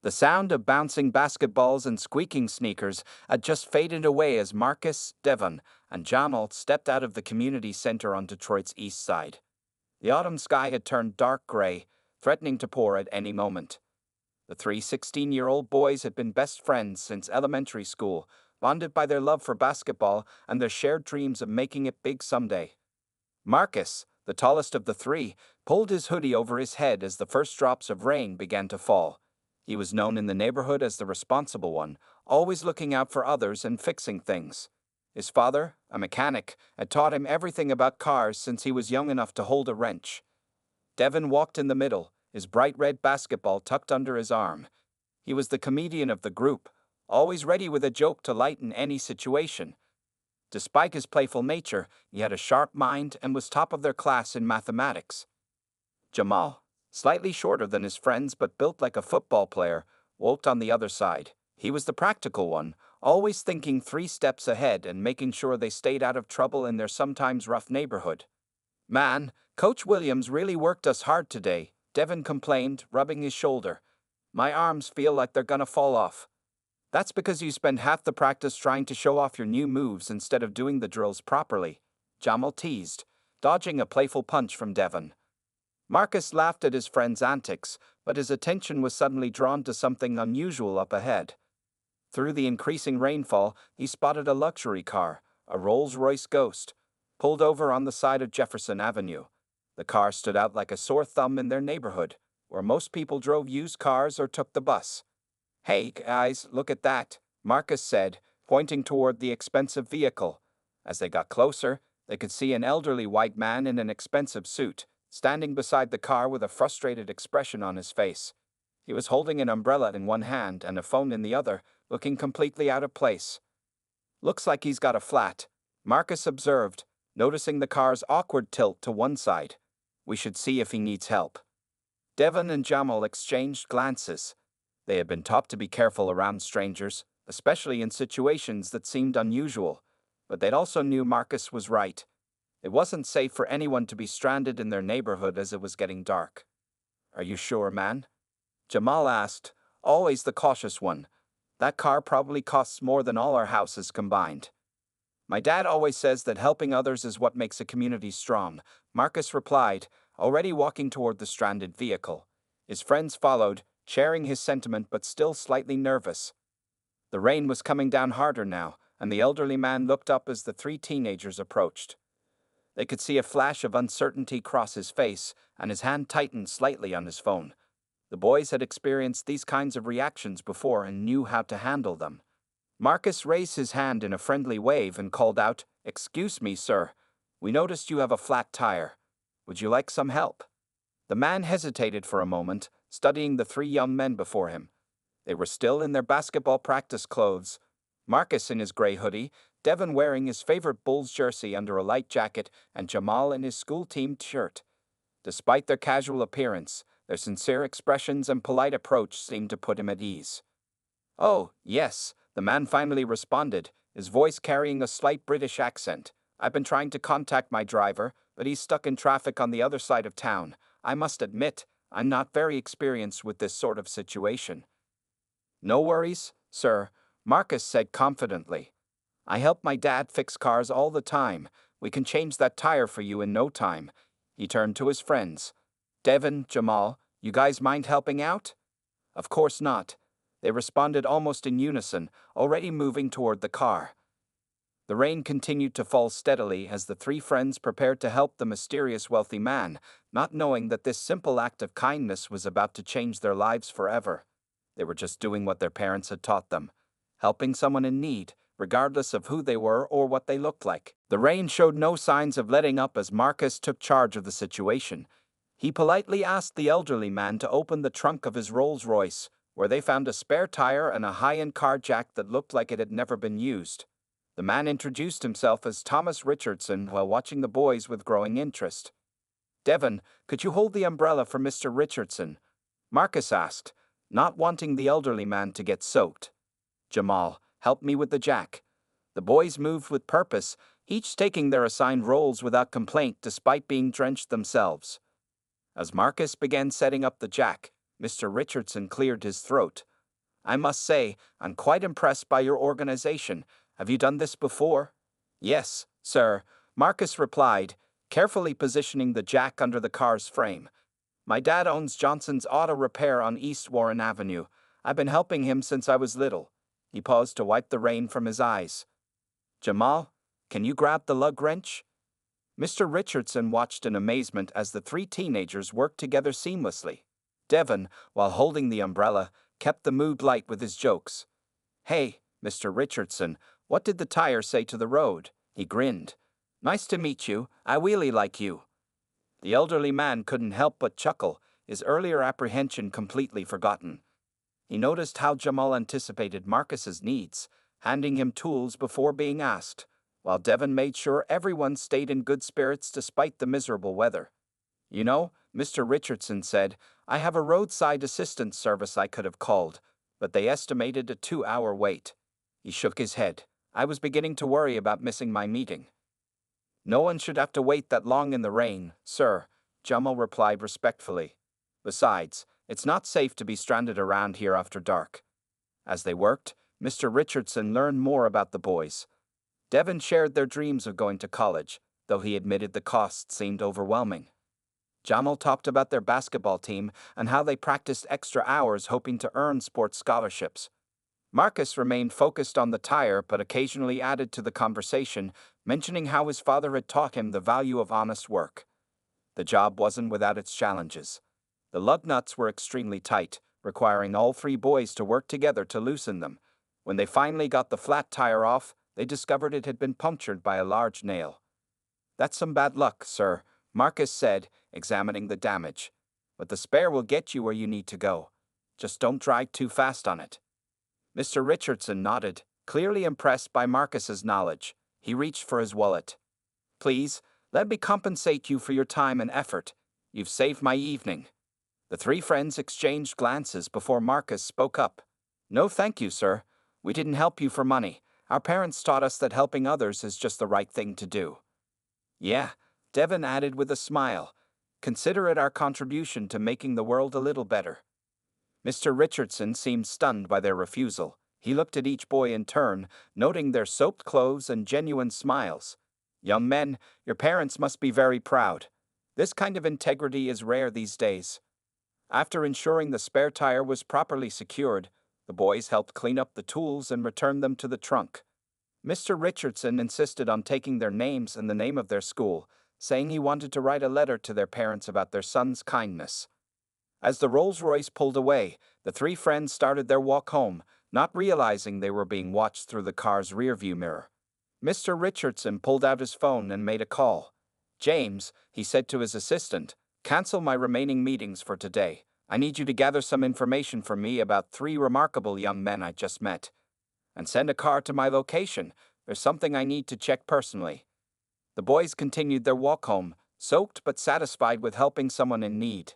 The sound of bouncing basketballs and squeaking sneakers had just faded away as Marcus, Devon, and Jamal stepped out of the community center on Detroit's east side. The autumn sky had turned dark gray, threatening to pour at any moment. The three 16-year-old boys had been best friends since elementary school, bonded by their love for basketball and their shared dreams of making it big someday. Marcus, the tallest of the three, pulled his hoodie over his head as the first drops of rain began to fall. He was known in the neighborhood as the responsible one, always looking out for others and fixing things. His father, a mechanic, had taught him everything about cars since he was young enough to hold a wrench. Devon walked in the middle, his bright red basketball tucked under his arm. He was the comedian of the group, always ready with a joke to lighten any situation. Despite his playful nature, he had a sharp mind and was top of their class in mathematics. Jamal, slightly shorter than his friends but built like a football player, walked on the other side. He was the practical one, always thinking 3 steps ahead and making sure they stayed out of trouble in their sometimes rough neighborhood. "Man, Coach Williams really worked us hard today," Devon complained, rubbing his shoulder. "My arms feel like they're gonna fall off." "That's because you spend half the practice trying to show off your new moves instead of doing the drills properly," Jamal teased, dodging a playful punch from Devon. Marcus laughed at his friend's antics, but his attention was suddenly drawn to something unusual up ahead. Through the increasing rainfall, he spotted a luxury car, a Rolls-Royce Ghost, pulled over on the side of Jefferson Avenue. The car stood out like a sore thumb in their neighborhood, where most people drove used cars or took the bus. "Hey, guys, look at that," Marcus said, pointing toward the expensive vehicle. As they got closer, they could see an elderly white man in an expensive suit, standing beside the car with a frustrated expression on his face. He was holding an umbrella in one hand and a phone in the other, looking completely out of place. "Looks like he's got a flat," Marcus observed, noticing the car's awkward tilt to one side. "We should see if he needs help." Devon and Jamal exchanged glances. They had been taught to be careful around strangers, especially in situations that seemed unusual, but they also knew Marcus was right. It wasn't safe for anyone to be stranded in their neighborhood as it was getting dark. "Are you sure, man?" Jamal asked, always the cautious one. "That car probably costs more than all our houses combined." "My dad always says that helping others is what makes a community strong," Marcus replied, already walking toward the stranded vehicle. His friends followed, sharing his sentiment but still slightly nervous. The rain was coming down harder now, and the elderly man looked up as the 3 teenagers approached. They could see a flash of uncertainty cross his face, and his hand tightened slightly on his phone. The boys had experienced these kinds of reactions before and knew how to handle them. Marcus raised his hand in a friendly wave and called out, "Excuse me, sir. We noticed you have a flat tire. Would you like some help?" The man hesitated for a moment, studying the 3 young men before him. They were still in their basketball practice clothes. Marcus in his gray hoodie, Devon wearing his favorite Bulls jersey under a light jacket, and Jamal in his school-team shirt. Despite their casual appearance, their sincere expressions and polite approach seemed to put him at ease. "Oh, yes," the man finally responded, his voice carrying a slight British accent. "I've been trying to contact my driver, but he's stuck in traffic on the other side of town. I must admit, I'm not very experienced with this sort of situation." "No worries, sir," Marcus said confidently. "I help my dad fix cars all the time. We can change that tire for you in no time." He turned to his friends. "Devon, Jamal, you guys mind helping out?" "Of course not," they responded almost in unison, already moving toward the car. The rain continued to fall steadily as the 3 friends prepared to help the mysterious wealthy man, not knowing that this simple act of kindness was about to change their lives forever. They were just doing what their parents had taught them, helping someone in need, regardless of who they were or what they looked like. The rain showed no signs of letting up as Marcus took charge of the situation. He politely asked the elderly man to open the trunk of his Rolls-Royce, where they found a spare tire and a high-end car jack that looked like it had never been used. The man introduced himself as Thomas Richardson while watching the boys with growing interest. "Devon, could you hold the umbrella for Mr. Richardson?" Marcus asked, not wanting the elderly man to get soaked. "Jamal, help me with the jack." The boys moved with purpose, each taking their assigned roles without complaint despite being drenched themselves. As Marcus began setting up the jack, Mr. Richardson cleared his throat, I must say, I'm quite impressed by your organization. Have you done this before? Yes, sir, Marcus replied, carefully positioning the jack under the car's frame. My dad owns Johnson's Auto Repair on East Warren Avenue. I've been helping him since I was little. He paused to wipe the rain from his eyes. Jamal, can you grab the lug wrench? Mr. Richardson watched in amazement as the three teenagers worked together seamlessly. Devon, while holding the umbrella, kept the mood light with his jokes. Hey, Mr. Richardson, what did the tire say to the road? He grinned. Nice to meet you. I really like you. The elderly man couldn't help but chuckle, his earlier apprehension completely forgotten. He noticed how Jamal anticipated Marcus's needs, handing him tools before being asked, while Devon made sure everyone stayed in good spirits despite the miserable weather. You know, Mr. Richardson said, I have a roadside assistance service I could have called, but they estimated a 2-hour wait. He shook his head. I was beginning to worry about missing my meeting. No one should have to wait that long in the rain, sir, Jamal replied respectfully. Besides, it's not safe to be stranded around here after dark. As they worked, Mr. Richardson learned more about the boys. Devon shared their dreams of going to college, though he admitted the costs seemed overwhelming. Jamal talked about their basketball team and how they practiced extra hours hoping to earn sports scholarships. Marcus remained focused on the tire but occasionally added to the conversation, mentioning how his father had taught him the value of honest work. The job wasn't without its challenges. The lug nuts were extremely tight, requiring all three boys to work together to loosen them. When they finally got the flat tire off, they discovered it had been punctured by a large nail. That's some bad luck, sir, Marcus said, examining the damage. But the spare will get you where you need to go. Just don't drive too fast on it. Mr. Richardson nodded, clearly impressed by Marcus's knowledge. He reached for his wallet. Please, let me compensate you for your time and effort. You've saved my evening. The three friends exchanged glances before Marcus spoke up. No thank you, sir. We didn't help you for money. Our parents taught us that helping others is just the right thing to do. Yeah, Devon added with a smile. Consider it our contribution to making the world a little better. Mr. Richardson seemed stunned by their refusal. He looked at each boy in turn, noting their soaked clothes and genuine smiles. Young men, your parents must be very proud. This kind of integrity is rare these days. After ensuring the spare tire was properly secured, the boys helped clean up the tools and return them to the trunk. Mr. Richardson insisted on taking their names and the name of their school, saying he wanted to write a letter to their parents about their son's kindness. As the Rolls-Royce pulled away, the three friends started their walk home, not realizing they were being watched through the car's rearview mirror. Mr. Richardson pulled out his phone and made a call. James, he said to his assistant, cancel my remaining meetings for today. I need you to gather some information for me about 3 remarkable young men I just met. And send a car to my location. There's something I need to check personally. The boys continued their walk home, soaked but satisfied with helping someone in need.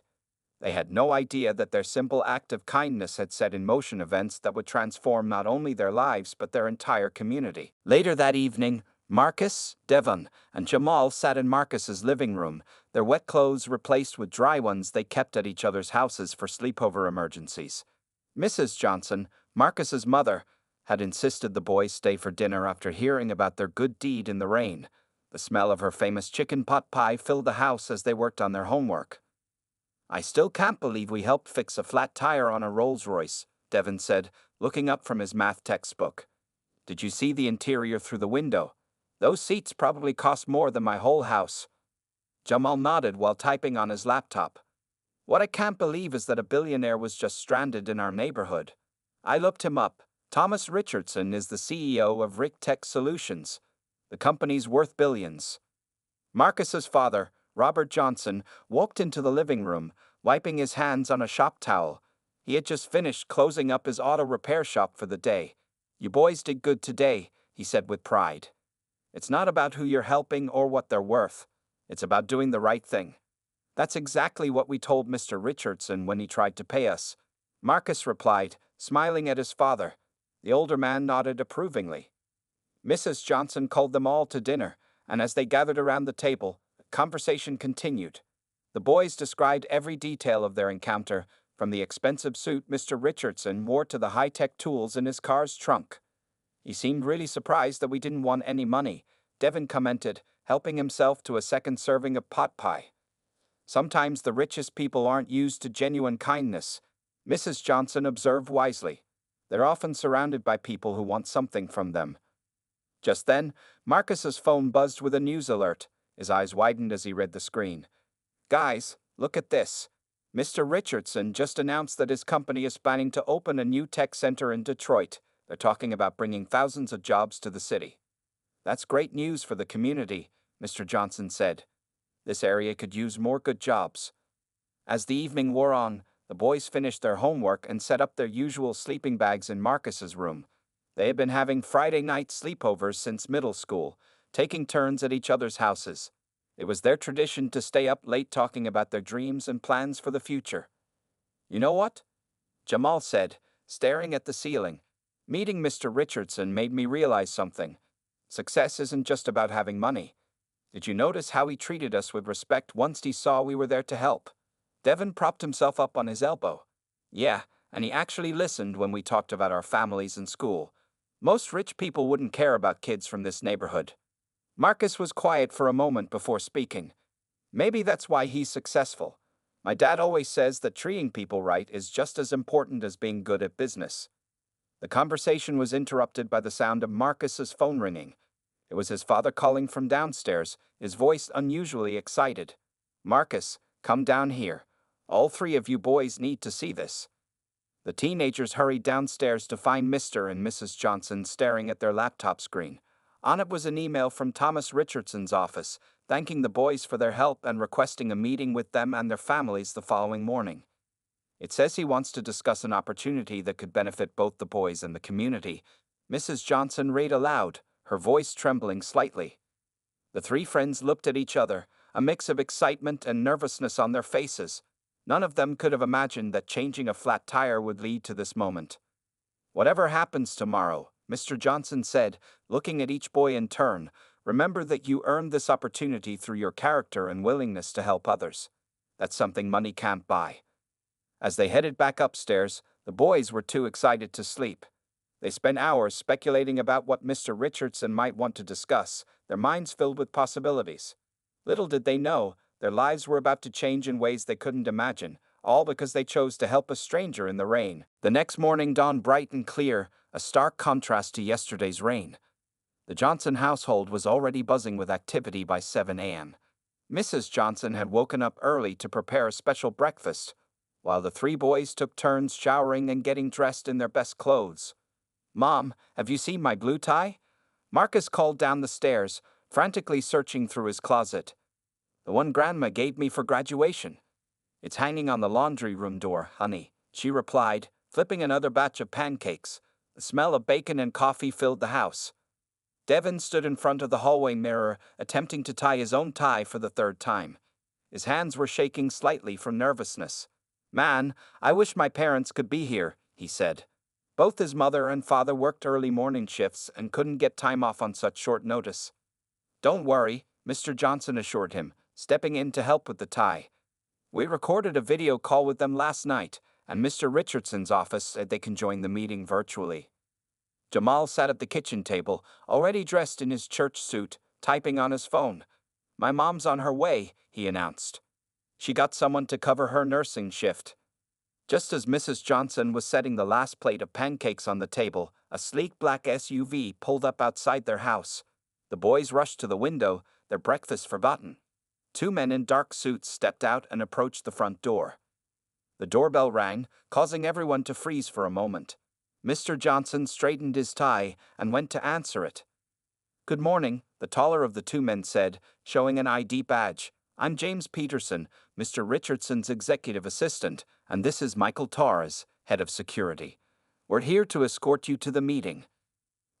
They had no idea that their simple act of kindness had set in motion events that would transform not only their lives but their entire community. Later that evening, Marcus, Devon, and Jamal sat in Marcus's living room, their wet clothes replaced with dry ones they kept at each other's houses for sleepover emergencies. Mrs. Johnson, Marcus's mother, had insisted the boys stay for dinner after hearing about their good deed in the rain. The smell of her famous chicken pot pie filled the house as they worked on their homework. I still can't believe we helped fix a flat tire on a Rolls-Royce, Devon said, looking up from his math textbook. Did you see the interior through the window? Those seats probably cost more than my whole house. Jamal nodded while typing on his laptop. What I can't believe is that a billionaire was just stranded in our neighborhood. I looked him up. Thomas Richardson is the CEO of Rick Tech Solutions. The company's worth billions. Marcus's father, Robert Johnson, walked into the living room, wiping his hands on a shop towel. He had just finished closing up his auto repair shop for the day. You boys did good today, he said with pride. It's not about who you're helping or what they're worth. It's about doing the right thing. That's exactly what we told Mr. Richardson when he tried to pay us. Marcus replied, smiling at his father. The older man nodded approvingly. Mrs. Johnson called them all to dinner, and as they gathered around the table, conversation continued. The boys described every detail of their encounter, from the expensive suit Mr. Richardson wore to the high-tech tools in his car's trunk. He seemed really surprised that we didn't want any money, Devon commented, helping himself to a second serving of pot pie. Sometimes the richest people aren't used to genuine kindness, Mrs. Johnson observed wisely. They're often surrounded by people who want something from them. Just then, Marcus's phone buzzed with a news alert. His eyes widened as he read the screen. Guys, look at this. Mr. Richardson just announced that his company is planning to open a new tech center in Detroit. They're talking about bringing thousands of jobs to the city. That's great news for the community, Mr. Johnson said. This area could use more good jobs. As the evening wore on, the boys finished their homework and set up their usual sleeping bags in Marcus's room. They had been having Friday night sleepovers since middle school, taking turns at each other's houses. It was their tradition to stay up late talking about their dreams and plans for the future. You know what? Jamal said, staring at the ceiling. Meeting Mr. Richardson made me realize something. Success isn't just about having money. Did you notice how he treated us with respect once he saw we were there to help? Devon propped himself up on his elbow. Yeah, and he actually listened when we talked about our families and school. Most rich people wouldn't care about kids from this neighborhood. Marcus was quiet for a moment before speaking. Maybe that's why he's successful. My dad always says that treating people right is just as important as being good at business. The conversation was interrupted by the sound of Marcus's phone ringing. It was his father calling from downstairs, his voice unusually excited. Marcus, come down here. All three of you boys need to see this. The teenagers hurried downstairs to find Mr. and Mrs. Johnson staring at their laptop screen. On it was an email from Thomas Richardson's office, thanking the boys for their help and requesting a meeting with them and their families the following morning. It says he wants to discuss an opportunity that could benefit both the boys and the community. Mrs. Johnson read aloud, her voice trembling slightly. The three friends looked at each other, a mix of excitement and nervousness on their faces. None of them could have imagined that changing a flat tire would lead to this moment. Whatever happens tomorrow, Mr. Johnson said, looking at each boy in turn, remember that you earned this opportunity through your character and willingness to help others. That's something money can't buy. As they headed back upstairs, the boys were too excited to sleep. They spent hours speculating about what Mr. Richardson might want to discuss, their minds filled with possibilities. Little did they know, their lives were about to change in ways they couldn't imagine, all because they chose to help a stranger in the rain. The next morning dawned bright and clear, a stark contrast to yesterday's rain. The Johnson household was already buzzing with activity by 7 a.m. Mrs. Johnson had woken up early to prepare a special breakfast, while the three boys took turns showering and getting dressed in their best clothes. Mom, have you seen my blue tie? Marcus called down the stairs, frantically searching through his closet. The one Grandma gave me for graduation. It's hanging on the laundry room door, honey, she replied, flipping another batch of pancakes. The smell of bacon and coffee filled the house. Devon stood in front of the hallway mirror, attempting to tie his own tie for the third time. His hands were shaking slightly from nervousness. Man, I wish my parents could be here, he said. Both his mother and father worked early morning shifts and couldn't get time off on such short notice. Don't worry, Mr. Johnson assured him, stepping in to help with the tie. We recorded a video call with them last night, and Mr. Richardson's office said they can join the meeting virtually. Jamal sat at the kitchen table, already dressed in his church suit, typing on his phone. My mom's on her way, he announced. She got someone to cover her nursing shift. Just as Mrs. Johnson was setting the last plate of pancakes on the table, a sleek black SUV pulled up outside their house. The boys rushed to the window, their breakfast forgotten. Two men in dark suits stepped out and approached the front door. The doorbell rang, causing everyone to freeze for a moment. Mr. Johnson straightened his tie and went to answer it. Good morning, the taller of the two men said, showing an ID badge. I'm James Peterson, Mr. Richardson's executive assistant, and this is Michael Torres, head of security. We're here to escort you to the meeting.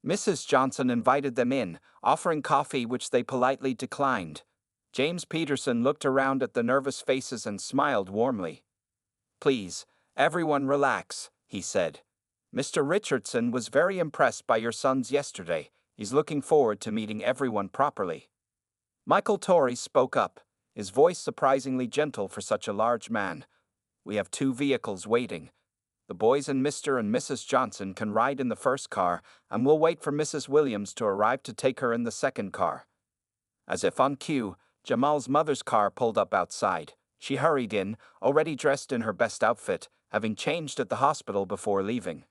Mrs. Johnson invited them in, offering coffee which they politely declined. James Peterson looked around at the nervous faces and smiled warmly. Please, everyone relax, he said. Mr. Richardson was very impressed by your sons yesterday. He's looking forward to meeting everyone properly. Michael Torres spoke up, his voice surprisingly gentle for such a large man. We have 2 vehicles waiting. The boys and Mr. and Mrs. Johnson can ride in the first car, and we'll wait for Mrs. Williams to arrive to take her in the second car." As if on cue, Jamal's mother's car pulled up outside. She hurried in, already dressed in her best outfit, having changed at the hospital before leaving.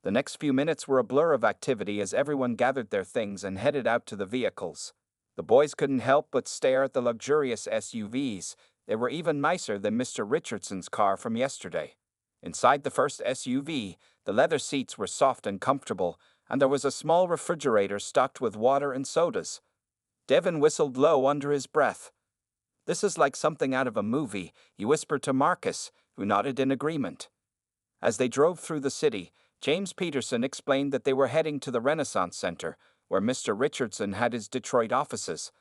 The next few minutes were a blur of activity as everyone gathered their things and headed out to the vehicles. The boys couldn't help but stare at the luxurious SUVs. They were even nicer than Mr. Richardson's car from yesterday. Inside the first SUV, the leather seats were soft and comfortable, and there was a small refrigerator stocked with water and sodas. Devon whistled low under his breath. "This is like something out of a movie," he whispered to Marcus, who nodded in agreement. As they drove through the city, James Peterson explained that they were heading to the Renaissance Center, where Mr. Richardson had his Detroit offices.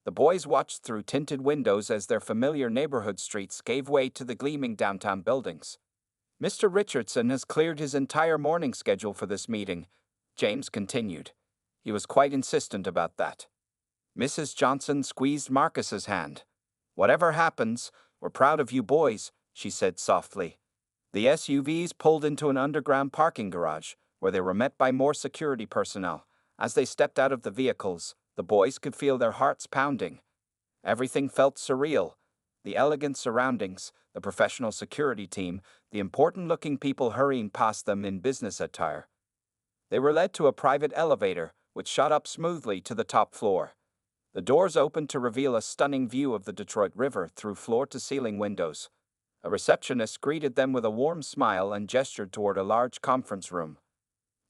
The boys watched through tinted windows as their familiar neighborhood streets gave way to the gleaming downtown buildings. "Mr. Richardson has cleared his entire morning schedule for this meeting," James continued. He was quite insistent about that. Mrs. Johnson squeezed Marcus's hand. "Whatever happens, we're proud of you boys," she said softly. The SUVs pulled into an underground parking garage, where they were met by more security personnel. As they stepped out of the vehicles, the boys could feel their hearts pounding. Everything felt surreal. The elegant surroundings, the professional security team, the important-looking people hurrying past them in business attire. They were led to a private elevator, which shot up smoothly to the top floor. The doors opened to reveal a stunning view of the Detroit River through floor-to-ceiling windows. A receptionist greeted them with a warm smile and gestured toward a large conference room.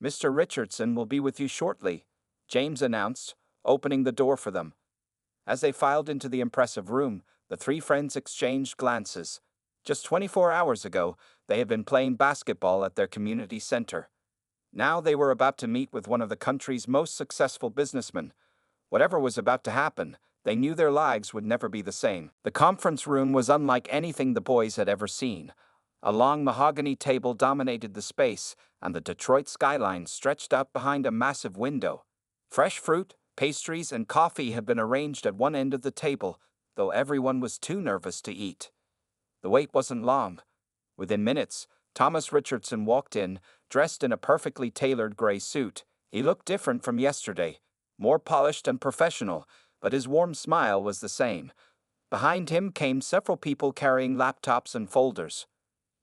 "Mr. Richardson will be with you shortly," James announced, opening the door for them. As they filed into the impressive room, the 3 friends exchanged glances. Just 24 hours ago, they had been playing basketball at their community center. Now they were about to meet with one of the country's most successful businessmen. Whatever was about to happen, they knew their lives would never be the same. The conference room was unlike anything the boys had ever seen. A long mahogany table dominated the space, and the Detroit skyline stretched out behind a massive window. Fresh fruit, pastries, and coffee had been arranged at one end of the table, though everyone was too nervous to eat. The wait wasn't long. Within minutes, Thomas Richardson walked in, dressed in a perfectly tailored gray suit. He looked different from yesterday, more polished and professional, but his warm smile was the same. Behind him came several people carrying laptops and folders.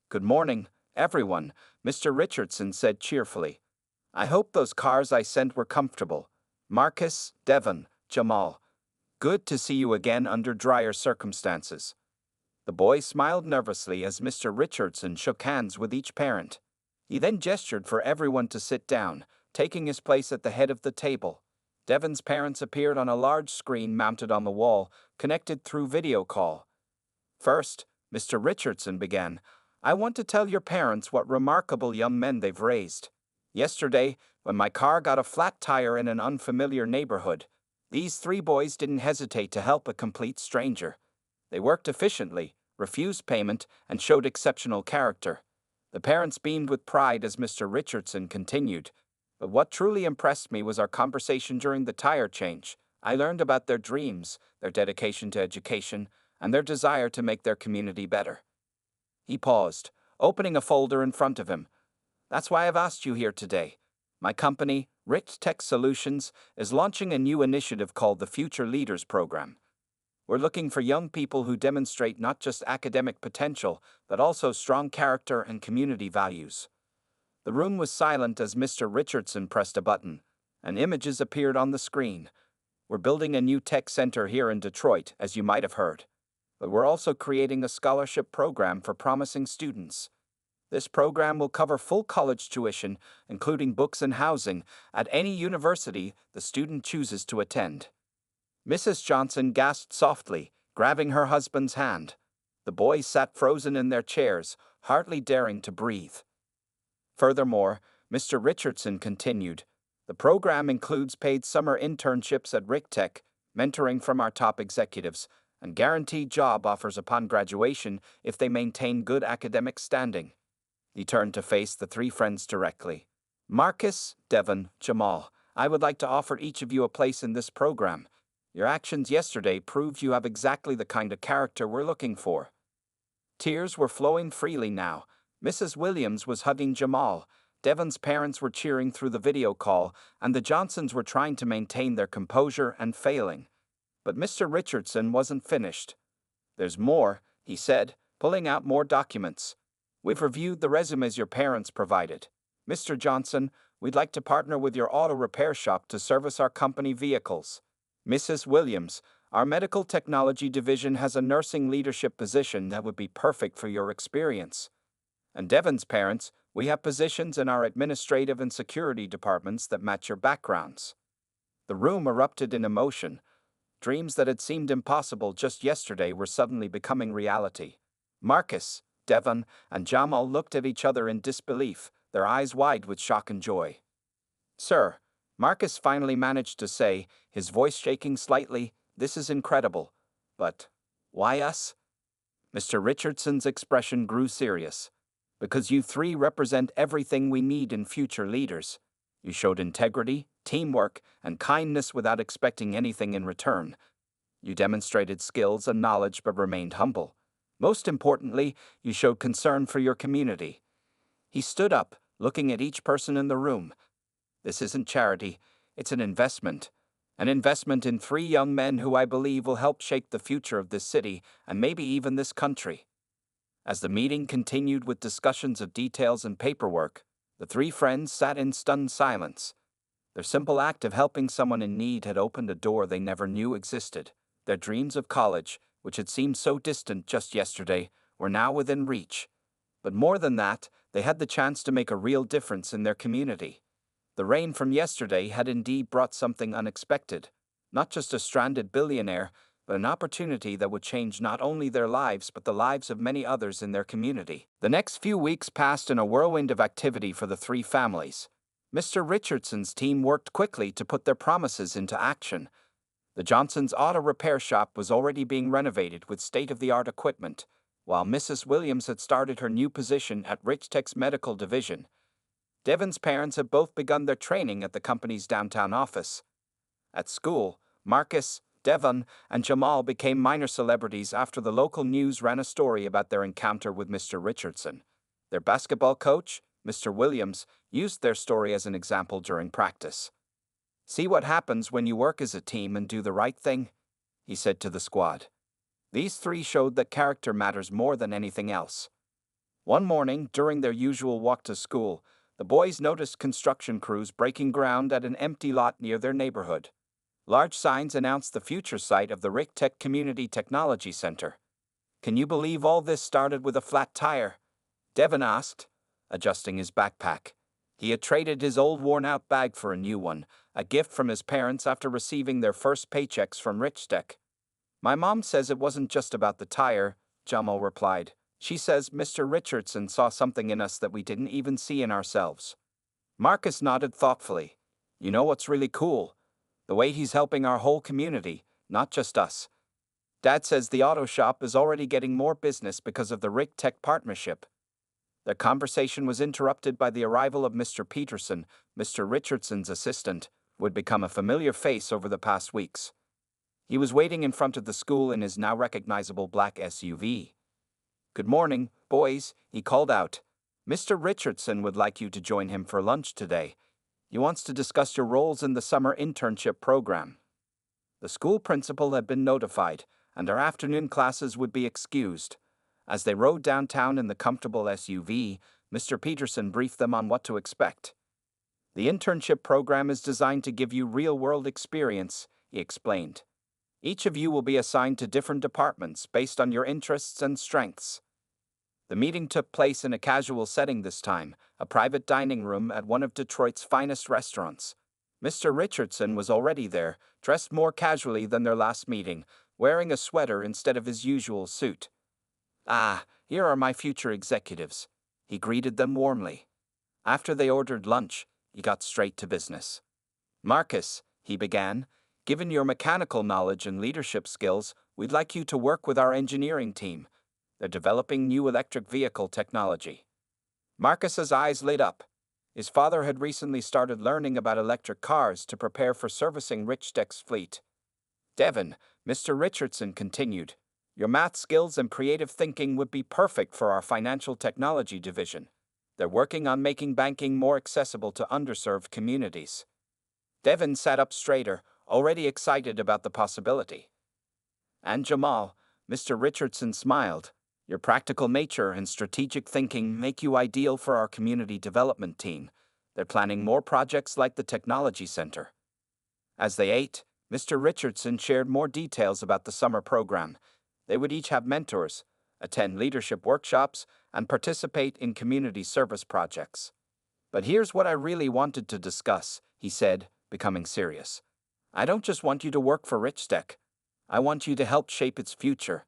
"Good morning, everyone," Mr. Richardson said cheerfully. "I hope those cars I sent were comfortable. Marcus, Devon, Jamal. Good to see you again under drier circumstances." The boy smiled nervously as Mr. Richardson shook hands with each parent. He then gestured for everyone to sit down, taking his place at the head of the table. Devon's parents appeared on a large screen mounted on the wall, connected through video call. "First," Mr. Richardson began, "I want to tell your parents what remarkable young men they've raised. Yesterday, when my car got a flat tire in an unfamiliar neighborhood, these 3 boys didn't hesitate to help a complete stranger. They worked efficiently, refused payment, and showed exceptional character." The parents beamed with pride as Mr. Richardson continued. "But what truly impressed me was our conversation during the tire change. I learned about their dreams, their dedication to education, and their desire to make their community better." He paused, opening a folder in front of him. "That's why I've asked you here today. My company, Rich Tech Solutions, is launching a new initiative called the Future Leaders Program. We're looking for young people who demonstrate not just academic potential, but also strong character and community values." The room was silent as Mr. Richardson pressed a button, and images appeared on the screen. "We're building a new tech center here in Detroit, as you might have heard. But we're also creating a scholarship program for promising students. This program will cover full college tuition, including books and housing, at any university the student chooses to attend." Mrs. Johnson gasped softly, grabbing her husband's hand. The boys sat frozen in their chairs, hardly daring to breathe. Furthermore, Mr. Richardson continued, "The program includes paid summer internships at RicTech, mentoring from our top executives, and guaranteed job offers upon graduation if they maintain good academic standing." He turned to face the 3 friends directly. "Marcus, Devon, Jamal, I would like to offer each of you a place in this program. Your actions yesterday proved you have exactly the kind of character we're looking for." Tears were flowing freely now. Mrs. Williams was hugging Jamal. Devon's parents were cheering through the video call, and the Johnsons were trying to maintain their composure and failing. But Mr. Richardson wasn't finished. "There's more," he said, pulling out more documents. "We've reviewed the resumes your parents provided. Mr. Johnson, we'd like to partner with your auto repair shop to service our company vehicles. Mrs. Williams, our medical technology division has a nursing leadership position that would be perfect for your experience. And Devon's parents, we have positions in our administrative and security departments that match your backgrounds." The room erupted in emotion. Dreams that had seemed impossible just yesterday were suddenly becoming reality. Marcus, Devon, and Jamal looked at each other in disbelief, their eyes wide with shock and joy. "Sir," Marcus finally managed to say, his voice shaking slightly, "this is incredible. But why us?" Mr. Richardson's expression grew serious. "Because you three represent everything we need in future leaders. You showed integrity, teamwork, and kindness without expecting anything in return. You demonstrated skills and knowledge but remained humble. Most importantly, you showed concern for your community." He stood up, looking at each person in the room. "This isn't charity, it's an investment. An investment in three young men who I believe will help shape the future of this city and maybe even this country." As the meeting continued with discussions of details and paperwork, the three friends sat in stunned silence. Their simple act of helping someone in need had opened a door they never knew existed. Their dreams of college, which had seemed so distant just yesterday, were now within reach. But more than that, they had the chance to make a real difference in their community. The rain from yesterday had indeed brought something unexpected. Not just a stranded billionaire, but an opportunity that would change not only their lives but the lives of many others in their community. The next few weeks passed in a whirlwind of activity for the three families. Mr. Richardson's team worked quickly to put their promises into action. The Johnsons' auto repair shop was already being renovated with state-of-the-art equipment, while Mrs. Williams had started her new position at Richtech's medical division. Devon's parents had both begun their training at the company's downtown office. At school, Marcus, Devon, and Jamal became minor celebrities after the local news ran a story about their encounter with Mr. Richardson. Their basketball coach, Mr. Williams, used their story as an example during practice. "See what happens when you work as a team and do the right thing?" he said to the squad. These three showed that character matters more than anything else. One morning, during their usual walk to school, the boys noticed construction crews breaking ground at an empty lot near their neighborhood. Large signs announced the future site of the Richtech Community Technology Center. "Can you believe all this started with a flat tire?" Devon asked, adjusting his backpack. He had traded his old worn-out bag for a new one, a gift from his parents after receiving their first paychecks from Richtech. "My mom says it wasn't just about the tire," Jamal replied. "She says Mr. Richardson saw something in us that we didn't even see in ourselves." Marcus nodded thoughtfully. "You know what's really cool? The way he's helping our whole community, not just us. Dad says the auto shop is already getting more business because of the Richtech partnership." Their conversation was interrupted by the arrival of Mr. Peterson, Mr. Richardson's assistant, who had become a familiar face over the past weeks. He was waiting in front of the school in his now recognizable black SUV. "Good morning, boys," he called out. "Mr. Richardson would like you to join him for lunch today. He wants to discuss your roles in the summer internship program." The school principal had been notified, and their afternoon classes would be excused. As they rode downtown in the comfortable SUV, Mr. Peterson briefed them on what to expect. "The internship program is designed to give you real-world experience," he explained. "Each of you will be assigned to different departments based on your interests and strengths." The meeting took place in a casual setting this time, a private dining room at one of Detroit's finest restaurants. Mr. Richardson was already there, dressed more casually than their last meeting, wearing a sweater instead of his usual suit. "Ah, here are my future executives," he greeted them warmly. After they ordered lunch, he got straight to business. "Marcus," he began, "given your mechanical knowledge and leadership skills, we'd like you to work with our engineering team. They're developing new electric vehicle technology." Marcus's eyes lit up. His father had recently started learning about electric cars to prepare for servicing Richtech's fleet. "Devon," Mr. Richardson continued, Your math skills and creative thinking would be perfect for our financial technology division. They're working on making banking more accessible to underserved communities." Devin sat up straighter, already excited about the possibility. "And Jamal," Mr. Richardson smiled, "your practical nature and strategic thinking make you ideal for our community development team. They're planning more projects like the Technology Center." As they ate, Mr. Richardson shared more details about the summer program. They would each have mentors, attend leadership workshops, and participate in community service projects. "But here's what I really wanted to discuss," he said, becoming serious. "I don't just want you to work for Richtech. I want you to help shape its future.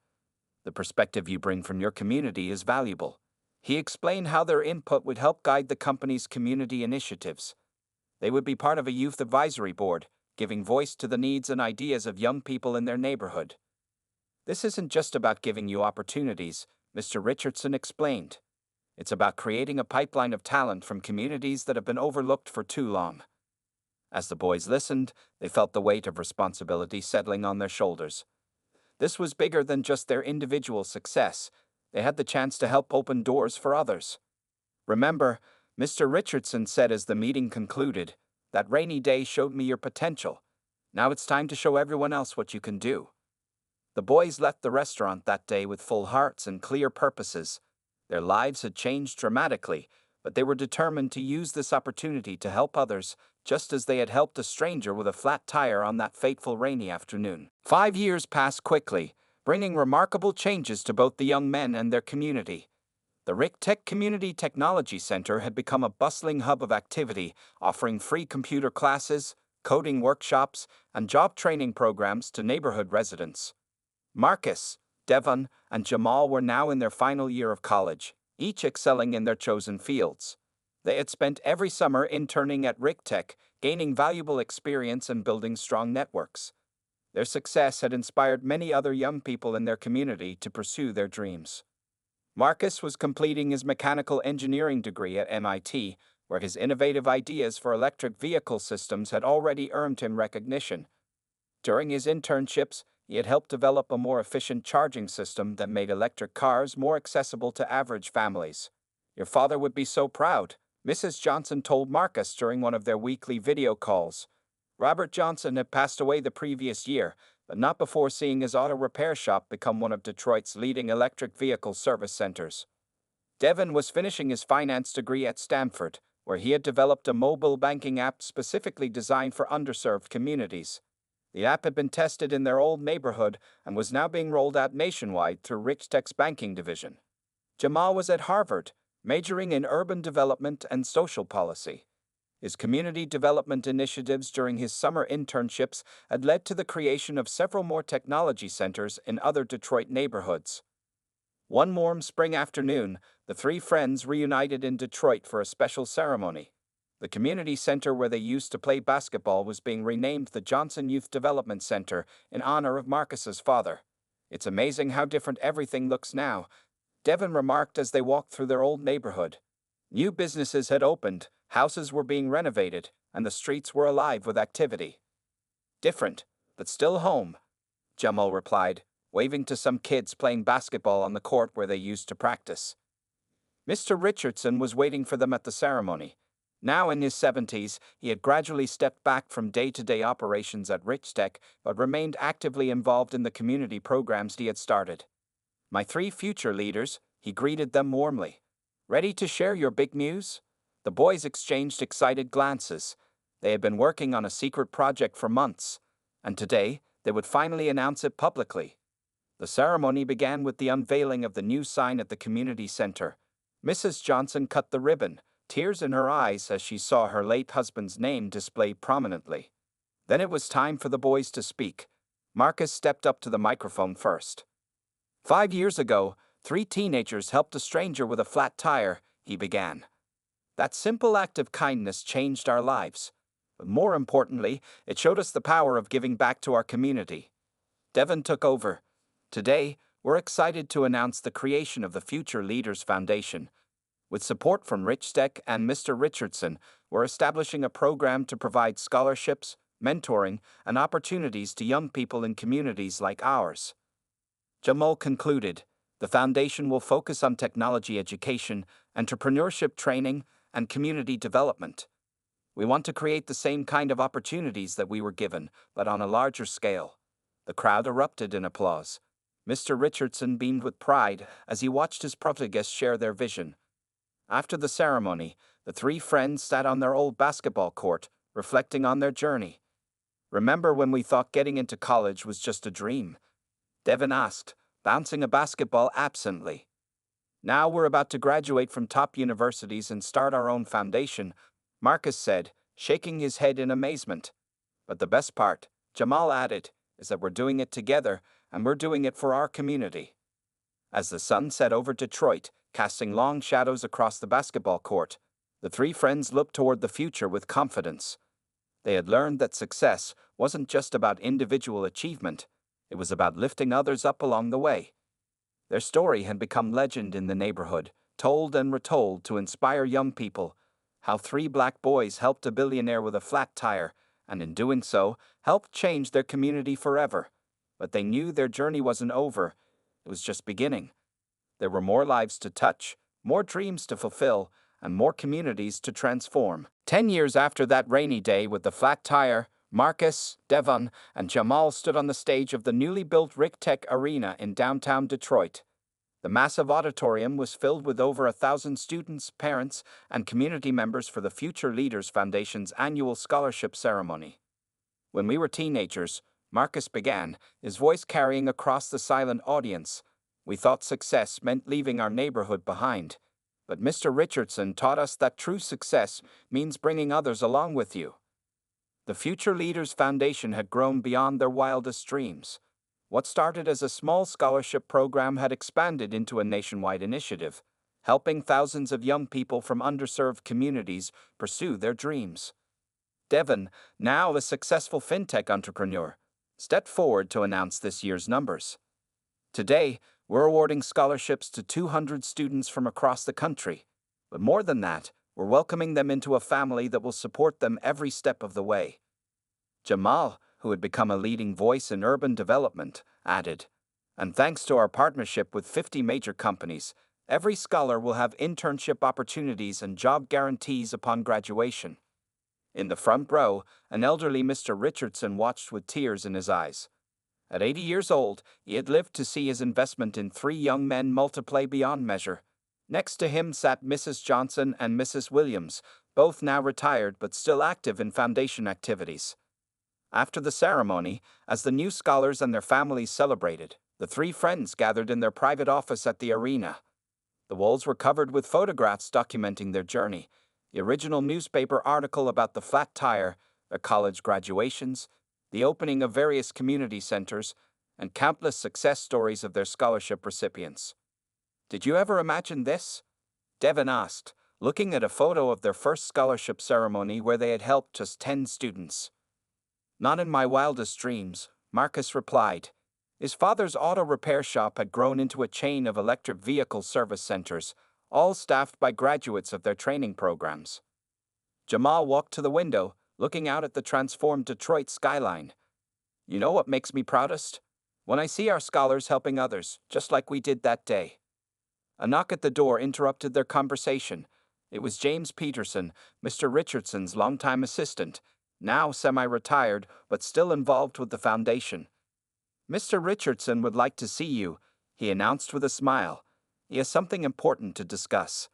The perspective you bring from your community is valuable." He explained how their input would help guide the company's community initiatives. They would be part of a youth advisory board, giving voice to the needs and ideas of young people in their neighborhood. "This isn't just about giving you opportunities," Mr. Richardson explained. "It's about creating a pipeline of talent from communities that have been overlooked for too long." As the boys listened, they felt the weight of responsibility settling on their shoulders. This was bigger than just their individual success. They had the chance to help open doors for others. "Remember," Mr. Richardson said as the meeting concluded, "that rainy day showed me your potential. Now it's time to show everyone else what you can do." The boys left the restaurant that day with full hearts and clear purposes. Their lives had changed dramatically, but they were determined to use this opportunity to help others, just as they had helped a stranger with a flat tire on that fateful rainy afternoon. 5 years passed quickly, bringing remarkable changes to both the young men and their community. The Richtech Community Technology Center had become a bustling hub of activity, offering free computer classes, coding workshops, and job training programs to neighborhood residents. Marcus, Devon, and Jamal were now in their final year of college, each excelling in their chosen fields. They had spent every summer interning at Richtech, gaining valuable experience and building strong networks. Their success had inspired many other young people in their community to pursue their dreams. Marcus was completing his mechanical engineering degree at MIT, where his innovative ideas for electric vehicle systems had already earned him recognition. During his internships, he had helped develop a more efficient charging system that made electric cars more accessible to average families. "Your father would be so proud," Mrs. Johnson told Marcus during one of their weekly video calls. Robert Johnson had passed away the previous year, but not before seeing his auto repair shop become one of Detroit's leading electric vehicle service centers. Devin was finishing his finance degree at Stanford, where he had developed a mobile banking app specifically designed for underserved communities. The app had been tested in their old neighborhood and was now being rolled out nationwide through Richtech's banking division. Jamal was at Harvard, majoring in urban development and social policy. His community development initiatives during his summer internships had led to the creation of several more technology centers in other Detroit neighborhoods. One warm spring afternoon, the three friends reunited in Detroit for a special ceremony. The community center where they used to play basketball was being renamed the Johnson Youth Development Center in honor of Marcus's father. "It's amazing how different everything looks now," Devin remarked as they walked through their old neighborhood. New businesses had opened, houses were being renovated, and the streets were alive with activity. "Different, but still home," Jamal replied, waving to some kids playing basketball on the court where they used to practice. Mr. Richardson was waiting for them at the ceremony. Now in his 70s, he had gradually stepped back from day-to-day operations at Richtech, but remained actively involved in the community programs he had started. "My three future leaders," he greeted them warmly. "Ready to share your big news?" The boys exchanged excited glances. They had been working on a secret project for months, and today they would finally announce it publicly. The ceremony began with the unveiling of the new sign at the community center. Mrs. Johnson cut the ribbon, tears in her eyes as she saw her late husband's name displayed prominently. Then it was time for the boys to speak. Marcus stepped up to the microphone first. "5 years ago, 3 teenagers helped a stranger with a flat tire," he began. "That simple act of kindness changed our lives. But more importantly, it showed us the power of giving back to our community." Devin took over. "Today, we're excited to announce the creation of the Future Leaders Foundation. With support from Richtech and Mr. Richardson, we're establishing a program to provide scholarships, mentoring, and opportunities to young people in communities like ours." Jamal concluded, the foundation will focus on technology education, entrepreneurship training, and community development. We want to create the same kind of opportunities that we were given, but on a larger scale. The crowd erupted in applause. Mr. Richardson beamed with pride as he watched his protégés share their vision. After the ceremony, the three friends sat on their old basketball court, reflecting on their journey. Remember when we thought getting into college was just a dream? Devin asked, bouncing a basketball absently. Now we're about to graduate from top universities and start our own foundation, Marcus said, shaking his head in amazement. But the best part, Jamal added, is that we're doing it together, and we're doing it for our community. As the sun set over Detroit, casting long shadows across the basketball court, the three friends looked toward the future with confidence. They had learned that success wasn't just about individual achievement, it was about lifting others up along the way. Their story had become legend in the neighborhood, told and retold to inspire young people. How three black boys helped a billionaire with a flat tire, and in doing so, helped change their community forever. But they knew their journey wasn't over, it was just beginning. There were more lives to touch, more dreams to fulfill, and more communities to transform. 10 years after that rainy day with the flat tire, Marcus, Devon, and Jamal stood on the stage of the newly built Rick Tech Arena in downtown Detroit. The massive auditorium was filled with over 1,000 students, parents, and community members for the Future Leaders Foundation's annual scholarship ceremony. When we were teenagers, Marcus began, his voice carrying across the silent audience. We thought success meant leaving our neighborhood behind. But Mr. Richardson taught us that true success means bringing others along with you. The Future Leaders Foundation had grown beyond their wildest dreams. What started as a small scholarship program had expanded into a nationwide initiative, helping thousands of young people from underserved communities pursue their dreams. Devon, now a successful fintech entrepreneur, stepped forward to announce this year's numbers. Today, we're awarding scholarships to 200 students from across the country. But more than that, we're welcoming them into a family that will support them every step of the way. Jamal, who had become a leading voice in urban development, added, and thanks to our partnership with 50 major companies, every scholar will have internship opportunities and job guarantees upon graduation. In the front row, an elderly Mr. Richardson watched with tears in his eyes. At 80 years old, he had lived to see his investment in three young men multiply beyond measure. Next to him sat Mrs. Johnson and Mrs. Williams, both now retired but still active in foundation activities. After the ceremony, as the new scholars and their families celebrated, the three friends gathered in their private office at the arena. The walls were covered with photographs documenting their journey, the original newspaper article about the flat tire, their college graduations, the opening of various community centers, and countless success stories of their scholarship recipients. Did you ever imagine this? Devin asked, looking at a photo of their first scholarship ceremony where they had helped just 10 students. Not in my wildest dreams, Marcus replied. His father's auto repair shop had grown into a chain of electric vehicle service centers, all staffed by graduates of their training programs. Jamal walked to the window, looking out at the transformed Detroit skyline. You know what makes me proudest? When I see our scholars helping others, just like we did that day. A knock at the door interrupted their conversation. It was James Peterson, Mr. Richardson's longtime assistant, now semi-retired but still involved with the foundation. Mr. Richardson would like to see you, he announced with a smile. He has something important to discuss.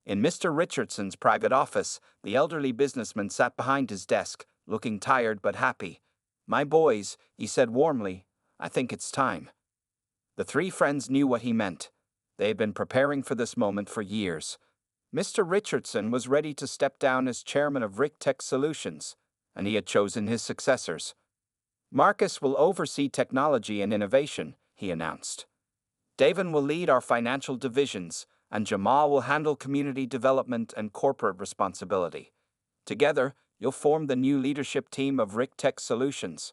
In Mr. Richardson's private office, the elderly businessman sat behind his desk, looking tired but happy. My boys, he said warmly, I think it's time. The three friends knew what he meant. They had been preparing for this moment for years. Mr. Richardson was ready to step down as chairman of Rick Tech Solutions, and he had chosen his successors. Marcus will oversee technology and innovation, he announced. Davin will lead our financial divisions, and Jamal will handle community development and corporate responsibility. Together, you'll form the new leadership team of Rick Tech Solutions.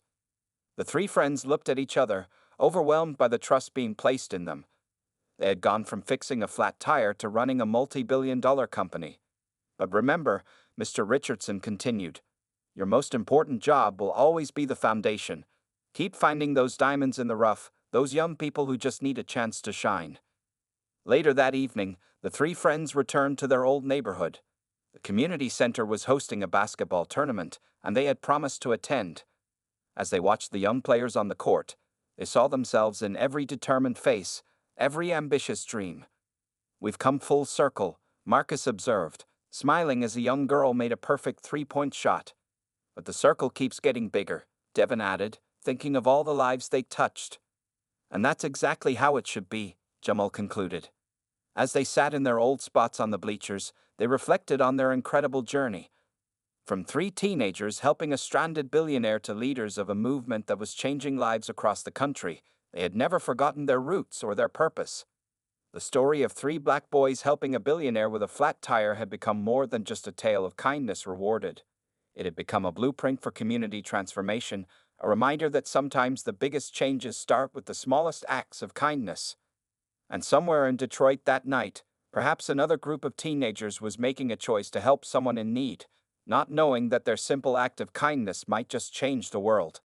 The three friends looked at each other, overwhelmed by the trust being placed in them. They had gone from fixing a flat tire to running a multi-billion-dollar company. But remember, Mr. Richardson continued, your most important job will always be the foundation. Keep finding those diamonds in the rough, those young people who just need a chance to shine. Later that evening, the three friends returned to their old neighborhood. The community center was hosting a basketball tournament, and they had promised to attend. As they watched the young players on the court, they saw themselves in every determined face, every ambitious dream. "We've come full circle," Marcus observed, smiling as a young girl made a perfect three-point shot. "But the circle keeps getting bigger," Devon added, thinking of all the lives they touched. "And that's exactly how it should be," Jamal concluded. As they sat in their old spots on the bleachers, they reflected on their incredible journey. From three teenagers helping a stranded billionaire to leaders of a movement that was changing lives across the country, they had never forgotten their roots or their purpose. The story of three black boys helping a billionaire with a flat tire had become more than just a tale of kindness rewarded. It had become a blueprint for community transformation, a reminder that sometimes the biggest changes start with the smallest acts of kindness. And somewhere in Detroit that night, perhaps another group of teenagers was making a choice to help someone in need, not knowing that their simple act of kindness might just change the world.